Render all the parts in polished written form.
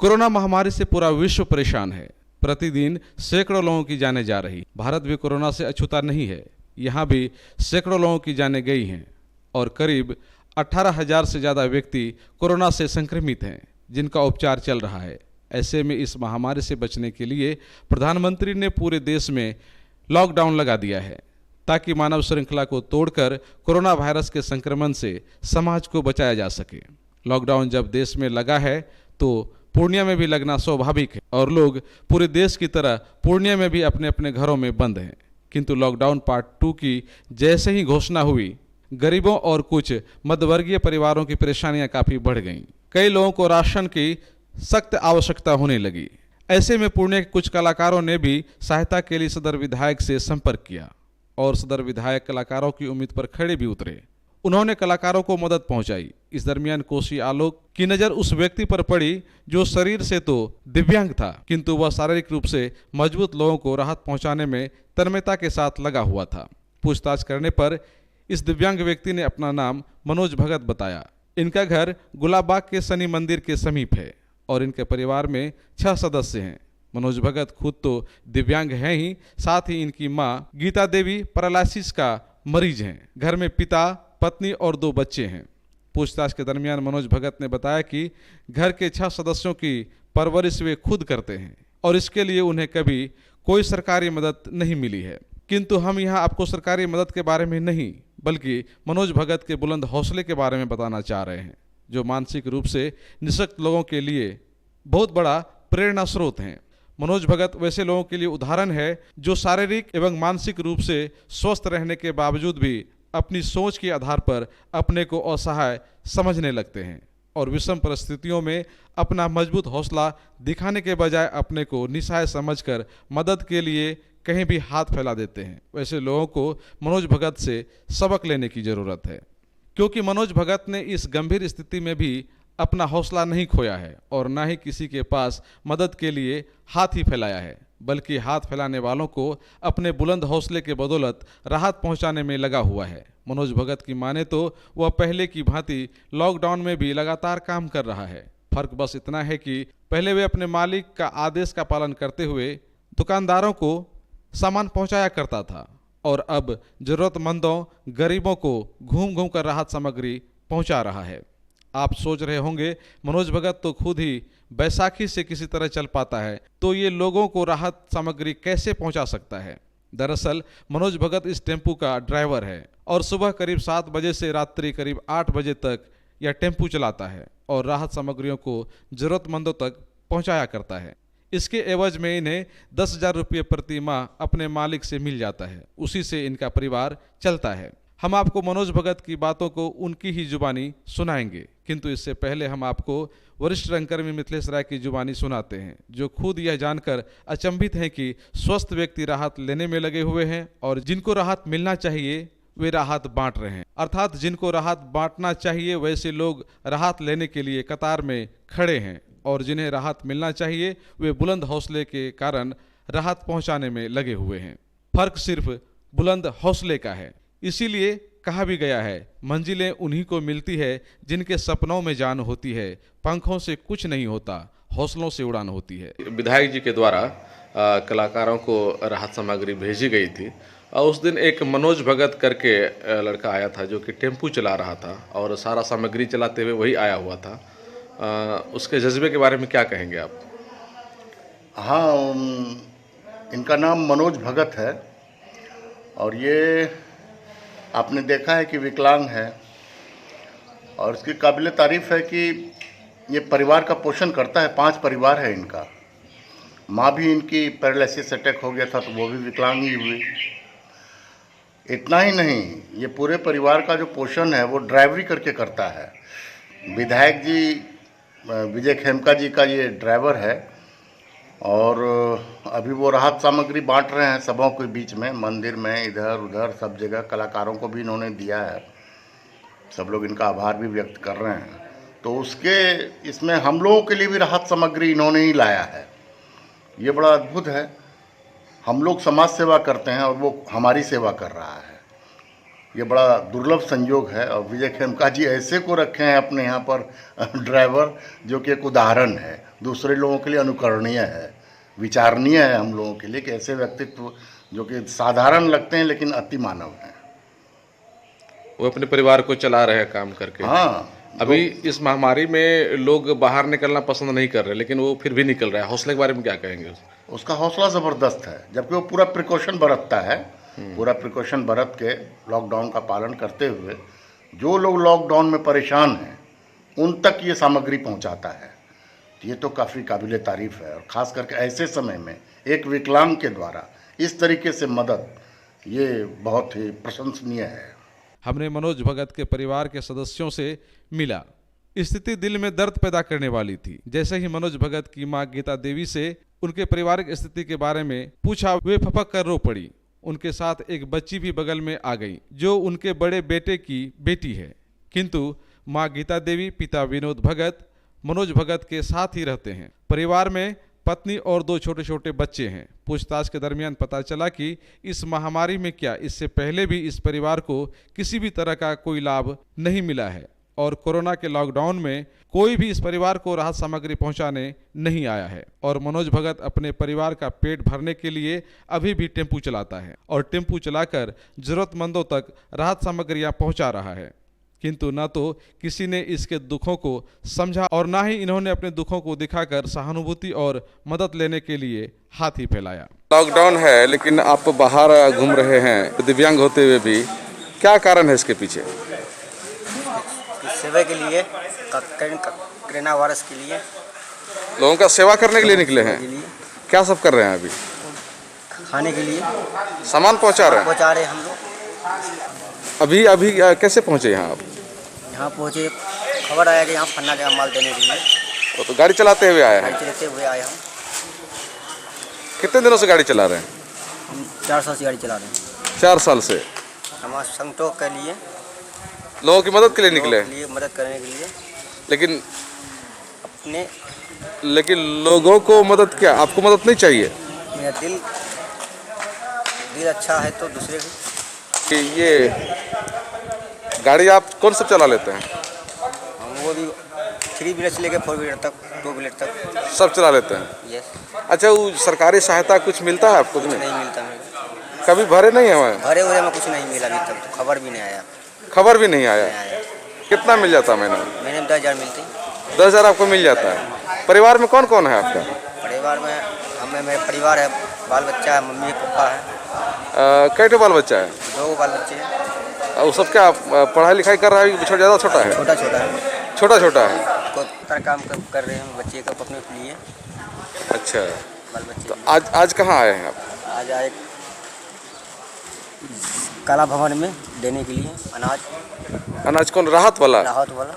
Corona महामारी से पूरा विश्व परेशान है। प्रतिदिन सैकड़ों लोगों की जानें जा रही। भारत भी कोरोना से अछूता नहीं है। यहाँ भी सैकड़ों लोगों की जानें गई हैं और करीब 18,000 से ज़्यादा व्यक्ति कोरोना से संक्रमित हैं, जिनका उपचार चल रहा है। ऐसे में इस महामारी से बचने के लिए प्रधानमंत्री ने पूरे देश में लॉकडाउन लगा दिया है, ताकि मानव श्रृंखला को तोड़कर कोरोना वायरस के संक्रमण से समाज को बचाया जा सके। लॉकडाउन जब देश में लगा है तो पूर्णिया में भी लगना स्वाभाविक है और लोग पूरे देश की तरह पूर्णिया में भी अपने अपने घरों में बंद हैं। किंतु लॉकडाउन पार्ट 2 की जैसे ही घोषणा हुई, गरीबों और कुछ मध्यवर्गीय परिवारों की परेशानियां काफ़ी बढ़ गईं। कई लोगों को राशन की सख्त आवश्यकता होने लगी। ऐसे में पूर्णिया के कुछ कलाकारों ने भी सहायता के लिए सदर विधायक से संपर्क किया और सदर विधायक कलाकारों की उम्मीद पर खड़े भी उतरे। उन्होंने कलाकारों को मदद पहुंचाई। इस दरमियान कोसी आलोक की नज़र उस व्यक्ति पर पड़ी जो शरीर से तो दिव्यांग था, किंतु वह शारीरिक रूप से मजबूत लोगों को राहत पहुंचाने में तन्मयता के साथ लगा हुआ था। पूछताछ करने पर इस दिव्यांग व्यक्ति ने अपना नाम मनोज भगत बताया। इनका घर गुलाबबाग के शनि मंदिर के समीप है और इनके परिवार में 6 सदस्य हैं। मनोज भगत खुद तो दिव्यांग हैं ही, साथ ही इनकी माँ गीता देवी पैरालिसिस का मरीज हैं। घर में पिता, पत्नी और 2 बच्चे हैं। पूछताछ के दरमियान मनोज भगत ने बताया कि घर के 6 सदस्यों की परवरिश वे खुद करते हैं और इसके लिए उन्हें कभी कोई सरकारी मदद नहीं मिली है। किंतु हम यहाँ आपको सरकारी मदद के बारे में नहीं, बल्कि मनोज भगत के बुलंद हौसले के बारे में बताना चाह रहे हैं, जो मानसिक रूप से निःशक्त लोगों के लिए बहुत बड़ा प्रेरणा स्रोत हैं। मनोज भगत वैसे लोगों के लिए उदाहरण है जो शारीरिक एवं मानसिक रूप से स्वस्थ रहने के बावजूद भी अपनी सोच के आधार पर अपने को असहाय समझने लगते हैं और विषम परिस्थितियों में अपना मजबूत हौसला दिखाने के बजाय अपने को निस्सहाय समझकर मदद के लिए कहीं भी हाथ फैला देते हैं। वैसे लोगों को मनोज भगत से सबक लेने की ज़रूरत है, क्योंकि मनोज भगत ने इस गंभीर स्थिति में भी अपना हौसला नहीं खोया है और ना ही किसी के पास मदद के लिए हाथ ही फैलाया है, बल्कि हाथ फैलाने वालों को अपने बुलंद हौसले के बदौलत राहत पहुंचाने में लगा हुआ है। मनोज भगत की माने तो वह पहले की भांति लॉकडाउन में भी लगातार काम कर रहा है। फर्क बस इतना है कि पहले वे अपने मालिक का आदेश का पालन करते हुए दुकानदारों को सामान पहुंचाया करता था और अब जरूरतमंदों, गरीबों को घूम घूम कर राहत सामग्री पहुंचा रहा है। आप सोच रहे होंगे मनोज भगत तो खुद ही बैसाखी से किसी तरह चल पाता है, तो ये लोगों को राहत सामग्री कैसे पहुंचा सकता है। दरअसल मनोज भगत इस टेम्पू का ड्राइवर है और सुबह करीब 7 बजे से रात्रि करीब 8 बजे तक यह टेम्पू चलाता है और राहत सामग्रियों को जरूरतमंदों तक पहुंचाया करता है। इसके एवज में इन्हें 10,000 रुपये प्रति माह अपने मालिक से मिल जाता है। उसी से इनका परिवार चलता है। हम आपको मनोज भगत की बातों को उनकी ही जुबानी सुनाएंगे, किंतु इससे पहले हम आपको वरिष्ठ रंगकर्मी मिथिलेश राय की जुबानी सुनाते हैं, जो खुद यह जानकर अचंभित हैं कि स्वस्थ व्यक्ति राहत लेने में लगे हुए हैं और जिनको राहत मिलना चाहिए वे राहत बांट रहे हैं। अर्थात जिनको राहत बांटना चाहिए वैसे लोग राहत लेने के लिए कतार में खड़े हैं और जिन्हें राहत मिलना चाहिए वे बुलंद हौसले के कारण राहत पहुंचाने में लगे हुए हैं। फर्क सिर्फ बुलंद हौसले का है। इसीलिए कहा भी गया है, मंजिलें उन्हीं को मिलती है जिनके सपनों में जान होती है, पंखों से कुछ नहीं होता, हौसलों से उड़ान होती है। विधायक जी के द्वारा कलाकारों को राहत सामग्री भेजी गई थी और उस दिन एक मनोज भगत करके लड़का आया था जो कि टेम्पू चला रहा था और सारा सामग्री चलाते हुए वही आया हुआ था। उसके जज्बे के बारे में क्या कहेंगे आप? हाँ, इनका नाम मनोज भगत है और ये आपने देखा है कि विकलांग है और इसकी काबिल तारीफ़ है कि ये परिवार का पोषण करता है। 5 परिवार है इनका। माँ भी इनकी पैरालिसिस अटैक हो गया था तो वो भी विकलांग ही हुई। इतना ही नहीं, ये पूरे परिवार का जो पोषण है वो ड्राइवरी करके करता है। विधायक जी विजय खेमका जी का ये ड्राइवर है और अभी वो राहत सामग्री बांट रहे हैं सबों के बीच में, मंदिर में, इधर उधर सब जगह। कलाकारों को भी इन्होंने दिया है, सब लोग इनका आभार भी व्यक्त कर रहे हैं। तो उसके इसमें हम लोगों के लिए भी राहत सामग्री इन्होंने ही लाया है। ये बड़ा अद्भुत है। हम लोग समाज सेवा करते हैं और वो हमारी सेवा कर रहा है। ये बड़ा दुर्लभ संयोग है और विजय खेमका जी ऐसे को रखे हैं अपने यहाँ पर ड्राइवर, जो कि एक उदाहरण है। दूसरे लोगों के लिए अनुकरणीय है, विचारणीय है हम लोगों के लिए कि ऐसे व्यक्तित्व जो कि साधारण लगते हैं लेकिन अति मानव हैं। वो अपने परिवार को चला रहे हैं काम करके। हाँ, अभी इस महामारी में लोग बाहर निकलना पसंद नहीं कर रहे, लेकिन वो फिर भी निकल रहे हैं। हौसले के बारे में क्या कहेंगे? उसका हौसला ज़बरदस्त है, जबकि वो पूरा प्रिकॉशन बरतता है। पूरा प्रिकॉशन बरत के लॉकडाउन का पालन करते हुए जो लोग लॉकडाउन में परेशान हैं उन तक ये सामग्री पहुंचाता है। ये तो काफ़ी काबिल तारीफ़ है, और ख़ास करके ऐसे समय में एक विकलांग के द्वारा इस तरीके से मदद, ये बहुत ही प्रशंसनीय है। हमने मनोज भगत के परिवार के सदस्यों से मिला। स्थिति दिल में दर्द पैदा करने वाली थी। जैसे ही मनोज भगत की मां गीता देवी से उनके पारिवारिक स्थिति के बारे में पूछा, वे फपक कर रो पड़ी। उनके साथ एक बच्ची भी बगल में आ गई जो उनके बड़े बेटे की बेटी है। किंतु मां गीता देवी, पिता विनोद भगत मनोज भगत के साथ ही रहते हैं। परिवार में पत्नी और 2 छोटे छोटे बच्चे हैं। पूछताछ के दरमियान पता चला कि इस महामारी में क्या इससे पहले भी इस परिवार को किसी भी तरह का कोई लाभ नहीं मिला है, और कोरोना के लॉकडाउन में कोई भी इस परिवार को राहत सामग्री पहुंचाने नहीं आया है। और मनोज भगत अपने परिवार का पेट भरने के लिए अभी भी टेम्पू चलाता है और टेम्पू चलाकर जरूरतमंदों तक राहत सामग्रियां पहुंचा रहा है। किंतु न तो किसी ने इसके दुखों को समझा और ना ही इन्होंने अपने दुखों को दिखाकर सहानुभूति और मदद लेने के लिए हाथ ही फैलाया। लॉकडाउन है लेकिन आप बाहर घूम रहे हैं दिव्यांग होते हुए भी, क्या कारण है इसके पीछे? सेवा के लिए, कोरोना वायरस के लिए, लोगों का सेवा करने के लिए निकले हैं। के लिए, क्या सब कर रहे हैं? अभी खाने के लिए सामान पहुंचा रहे हैं। पहुंचा रहे हम लोग। अभी कैसे पहुंचे यहाँ आप? यहाँ पहुँचे, खबर आया कि यहाँ फन्ना का माल देने के लिए। वो तो गाड़ी चलाते हुए आए हैं। गाड़ी चलाते हुए आए हम। कितने दिनों से गाड़ी चला रहे हैं? हम 4 साल से गाड़ी चला रहे हैं। 4 साल से हमारे संगठन के लिए, लोगों की मदद के लिए निकले, लोगों के लिए मदद करने के लिए। लेकिन अपने लोगों को मदद, क्या आपको मदद नहीं चाहिए? मेरा दिल अच्छा है तो दूसरे को। कि ये गाड़ी आप कौन सा चला लेते हैं? हम वो भी 3 व्हीलर से लेकर 4 व्हीलर तक, 2 व्हीलर तक सब चला लेते हैं। यस। अच्छा, वो सरकारी सहायता कुछ मिलता है आपको? नहीं मिलता मेरे। कभी भरे नहीं है वहाँ? भरे हुए में कुछ नहीं मिला अभी तक, तो खबर भी नहीं आया। खबर भी नहीं आया। नहीं आया। कितना मिल जाता महीना? महीने में 10,000 मिलते हैं। 10,000 आपको मिल जाता है। परिवार में कौन कौन है आपका? परिवार में हमें, मेरे परिवार है, बाल बच्चा है, मम्मी पापा है। कैसे बाल बच्चा है? 2 बाल बच्चे हैं। वो सब क्या पढ़ाई लिखाई कर रहा है? ज़्यादा छोटा है? छोटा है। छोटा है। कोई तरह काम कर रहे हैं बच्चे का अपने के लिए। अच्छा, बाल बच्चे। तो आज कहाँ आए हैं आप? आज आए कला भवन में देने के लिए अनाज कौन? राहत वाला? राहत वाला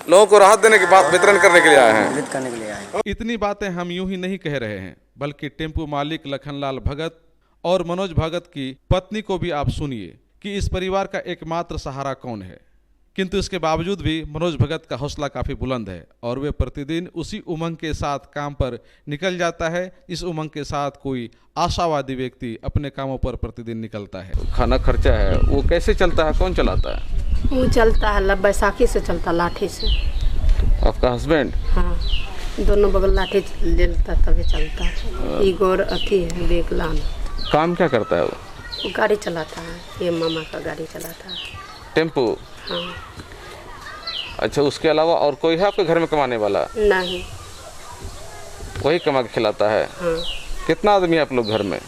लोगों को राहत देने के बाद वितरण करने के लिए आए हैं। वितरित करने के लिए आए। इतनी बातें हम यूं ही नहीं कह रहे हैं, बल्कि टेम्पू मालिक लखनलाल भगत और मनोज भगत की पत्नी को भी आप सुनिए कि इस परिवार का एकमात्र सहारा कौन है। किंतु इसके बावजूद भी मनोज भगत का हौसला काफ़ी बुलंद है और वे प्रतिदिन उसी उमंग के साथ काम पर निकल जाता है। इस उमंग के साथ कोई आशावादी व्यक्ति अपने कामों पर प्रतिदिन निकलता है। खाना खर्चा है, वो कैसे चलता है? कौन चलाता है? वो चलता है बैसाखी से, चलता लाठी से। आपका हस्बैंड? हाँ, दोनों बगल लाठी लेता तभी चलता है। ये गोर अथी है, विकलांग। काम क्या करता है वो? वो गाड़ी चलाता है, ये मामा का गाड़ी चलाता है। टेम्पू? हाँ। अच्छा, उसके अलावा और कोई है आपके घर में कमाने वाला? नहीं। वही कमा के खिलाता है? हाँ। कितना आदमी है आप लोग घर में?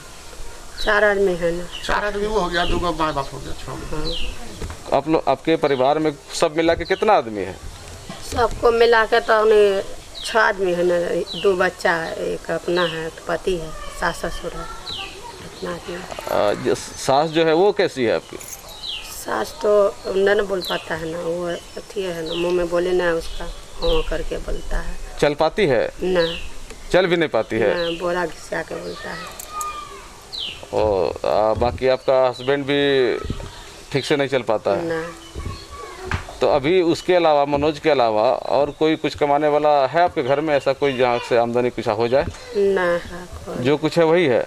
4 आदमी है ना। 4 आदमी वो हो गया, 2 माँ बाप हो गया, 6 हाँ। आप लोग, आपके परिवार में सब मिला के कितना आदमी है? सबको मिला के तो उन्हें 6 आदमी है ना। 2 बच्चा है, एक अपना है, पति है, सास ससुर है, इतना आदमी। सास जो है वो कैसी है आपकी? सास तो नहीं बोल पाता है ना, वो अथी है ना, मुंह में बोले ना उसका हाँ करके बोलता है। चल पाती है? ना, चल भी नहीं पाती है? ना, बोरा घिसा के बोलता है। और बाकी आपका हस्बैंड भी ठीक से नहीं चल पाता है? ना। तो अभी उसके अलावा, मनोज के अलावा और कोई कुछ कमाने वाला है आपके घर में? ऐसा कोई जहाँ से आमदनी कुछ हो जाए? ना है कोई। जो कुछ है वही है।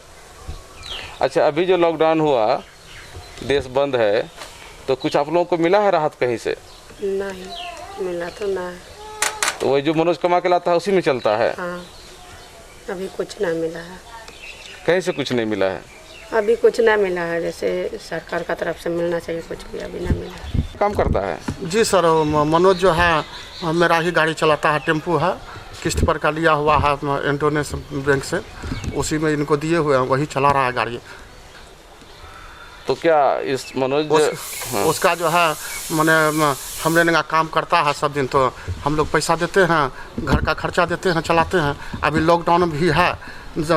अच्छा, अभी जो लॉकडाउन हुआ, देश बंद है, तो कुछ आप लोगों को मिला है राहत कहीं से? नहीं मिला तो ना है। तो वही जो मनोज कमा के लाता है उसी में चलता है? हाँ, अभी कुछ ना मिला है। कहीं से कुछ नहीं मिला है? अभी कुछ ना मिला है, जैसे सरकार का तरफ से मिलना चाहिए, कुछ भी अभी ना मिला है। काम करता है? जी सर, मनोज जो है मेरा ही गाड़ी चलाता है, टेम्पू है, किस्त पर का लिया हुआ है इंटरनेट बैंक से, उसी में इनको दिए हुए हैं, वही चला रहा है गाड़ी। तो क्या इस मनोज उसका जो है मैंने हमरे लगा काम करता है सब दिन, तो हम लोग पैसा देते हैं, घर का खर्चा देते हैं, चलाते हैं। अभी लॉकडाउन भी है,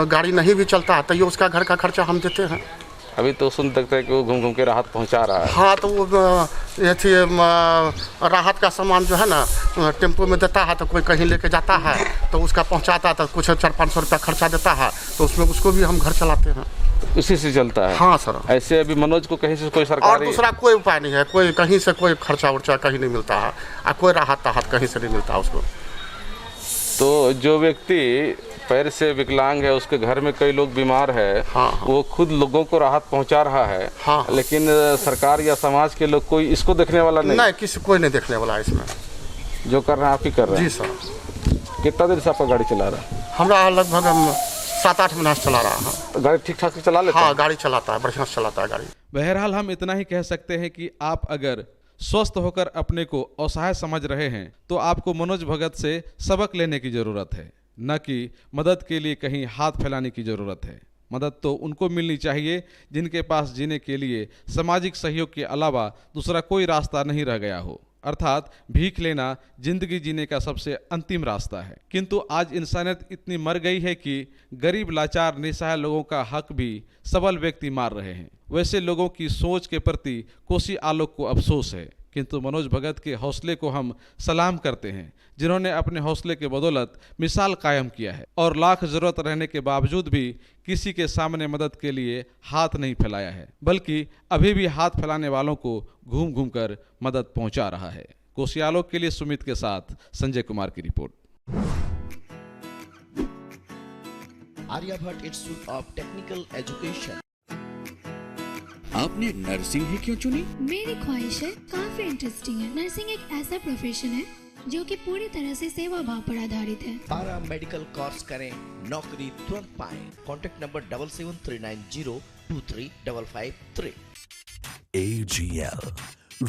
गाड़ी नहीं भी चलता है तो ये उसका घर का खर्चा हम देते हैं। अभी तो सुन सकते हैं कि वो घूम घूम के राहत पहुंचा रहा है। हाँ, तो वो ये थी राहत का सामान जो है ना टेम्पो में देता है, तो कोई कहीं लेके जाता है तो उसका पहुंचाता है, तो कुछ 400-500 रुपया खर्चा देता है, तो उसमें उसको भी हम घर चलाते हैं, उसी से चलता है। हाँ सर। ऐसे अभी मनोज को कहीं से कोई और सरकारी दूसरा कोई उपाय नहीं है, कोई कहीं से कोई खर्चा उर्चा कहीं नहीं मिलता है, और कोई राहत कहीं से नहीं मिलता उसको। तो जो व्यक्ति पैर से विकलांग है, उसके घर में कई लोग बीमार है, हाँ। वो खुद लोगों को राहत पहुंचा रहा है। हाँ। लेकिन सरकार या समाज के लोग कोई इसको देखने वाला नहीं? कोई नहीं देखने वाला है इसमें। जो कर रहे हैं आप ही कर रहे हैं? जी सर। कितना देर से आपका गाड़ी चला रहा है? हमारा लगभग 7-8 महीना से चला रहा है। तो गाड़ी ठीक ठाक से चला लेता है? हाँ, गाड़ी चलाता है, बढ़िया से चलाता है गाड़ी। बहरहाल हम इतना ही कह सकते हैं कि आप अगर स्वस्थ होकर अपने को असहाय समझ रहे हैं तो आपको मनोज भगत से सबक लेने की ज़रूरत है, न कि मदद के लिए कहीं हाथ फैलाने की ज़रूरत है। मदद तो उनको मिलनी चाहिए जिनके पास जीने के लिए सामाजिक सहयोग के अलावा दूसरा कोई रास्ता नहीं रह गया हो, अर्थात भीख लेना जिंदगी जीने का सबसे अंतिम रास्ता है। किंतु आज इंसानियत इतनी मर गई है कि गरीब, लाचार, निसहाय लोगों का हक भी सबल व्यक्ति मार रहे हैं। वैसे लोगों की सोच के प्रति कोसी आलोक को अफसोस है, किंतु मनोज भगत के हौसले को हम सलाम करते हैं, जिन्होंने अपने हौसले के बदौलत मिसाल कायम किया है और लाख ज़रूरत रहने के बावजूद भी किसी के सामने मदद के लिए हाथ नहीं फैलाया है, बल्कि अभी भी हाथ फैलाने वालों को घूम घूम कर मदद पहुंचा रहा है। कोसी आलोक के लिए सुमित के साथ संजय कुमार की रिपोर्ट। Aryabhatta institute of technical education. आपने नर्सिंग ही क्यों चुनी? मेरी ख्वाहिश है, काफी इंटरेस्टिंग है। नर्सिंग एक ऐसा प्रोफेशन है जो कि पूरी तरह से सेवा भाव पर आधारित है। पारा मेडिकल कोर्स करें, नौकरी तुरंत पाएं। Contact number 7739023553। AGL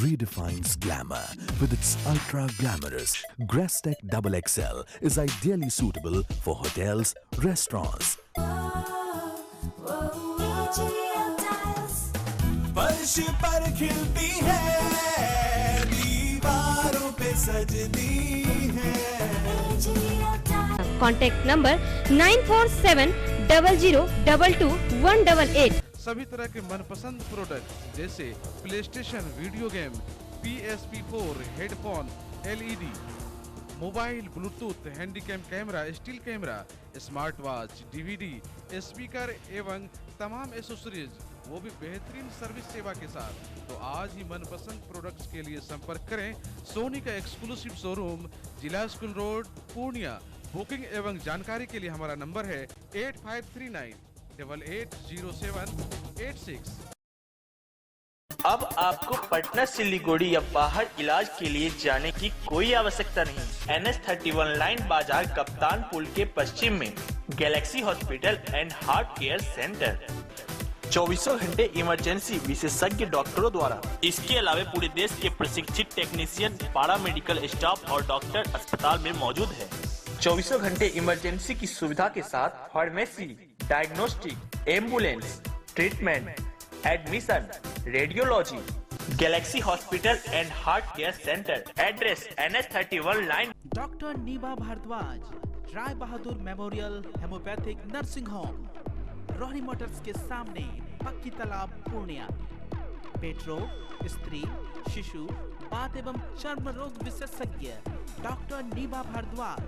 redefines glamour with its ultra glamorous Grastec XXL is ideally suitable for hotels, restaurants. फर्श पर खिलती है, दीवारों पे सजती है। Contact number 9470022188। सभी तरह के मनपसंद प्रोडक्ट जैसे PlayStation, video game, PSP4, headphone, LED, mobile, Bluetooth, Handycam camera, steel camera, smart watch, DVD, speaker एवं तमाम एसेसरीज, वो भी बेहतरीन सर्विस सेवा के साथ। तो आज ही मनपसंद प्रोडक्ट्स के लिए संपर्क करें सोनी का एक्सक्लूसिव शोरूम, जिला स्कूल रोड, पूर्णिया। बुकिंग एवं जानकारी के लिए हमारा नंबर है 8539880786। अब आपको पटना, सिलीगुड़ी या बाहर इलाज के लिए जाने की कोई आवश्यकता नहीं। NH31 लाइन बाजार कप्तान पुल के पश्चिम में Galaxy hospital and heart care centre. 24 घंटे इमरजेंसी विशेषज्ञ डॉक्टरों द्वारा। इसके अलावा पूरे देश के प्रशिक्षित टेक्नीशियन, पारा मेडिकल स्टाफ और डॉक्टर अस्पताल में मौजूद है। 24 घंटे इमरजेंसी की सुविधा के साथ pharmacy, diagnostic, ambulance, treatment, admission, radiology. Galaxy hospital and heart care centre. Address NH31 line. Doctor Neeba Bhardwaj, Rai Bahadur memorial homeopathic nursing home, Rohini motors के सामने, पक्की तालाब, पूर्णिया। पेट रोग, स्त्री, शिशु, बात एवं चर्म रोग विशेषज्ञ डॉक्टर नीबा भारद्वाज।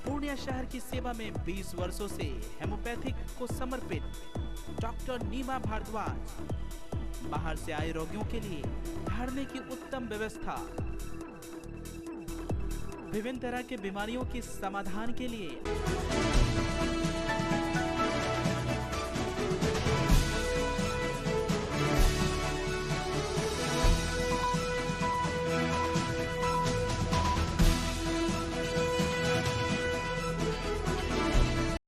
पूर्णिया शहर की सेवा में 20 वर्षों से हेमोपैथिक को समर्पित डॉक्टर नीबा भारद्वाज। बाहर से आए रोगियों के लिए ठहरने की उत्तम व्यवस्था। विभिन्न तरह के बीमारियों के समाधान के लिए